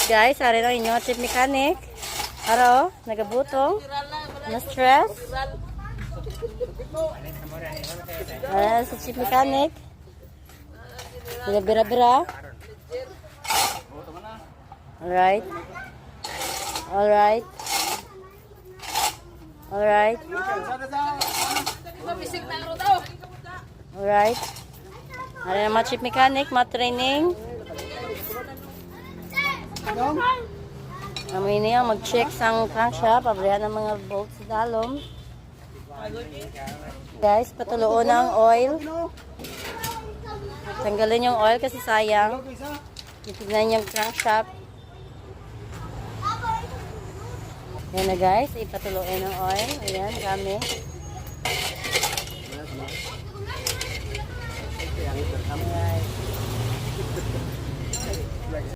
Guys, ari lang inyo chief mechanic. Aro, nagabutong. Na stress. Sa chief mechanic. Bira-bira. Alright. Alright. Alright. Alright. Ari na mga chief mechanic, mga training. Kami niya mag-check sa crankshaft, pabrihan ng mga bolts sa dalom. Guys, patuloon ang oil. Tanggalin yung oil kasi sayang. Titignan yung crankshaft. Yan na guys, ipatuloy ng oil. Ayan, kami. Alright.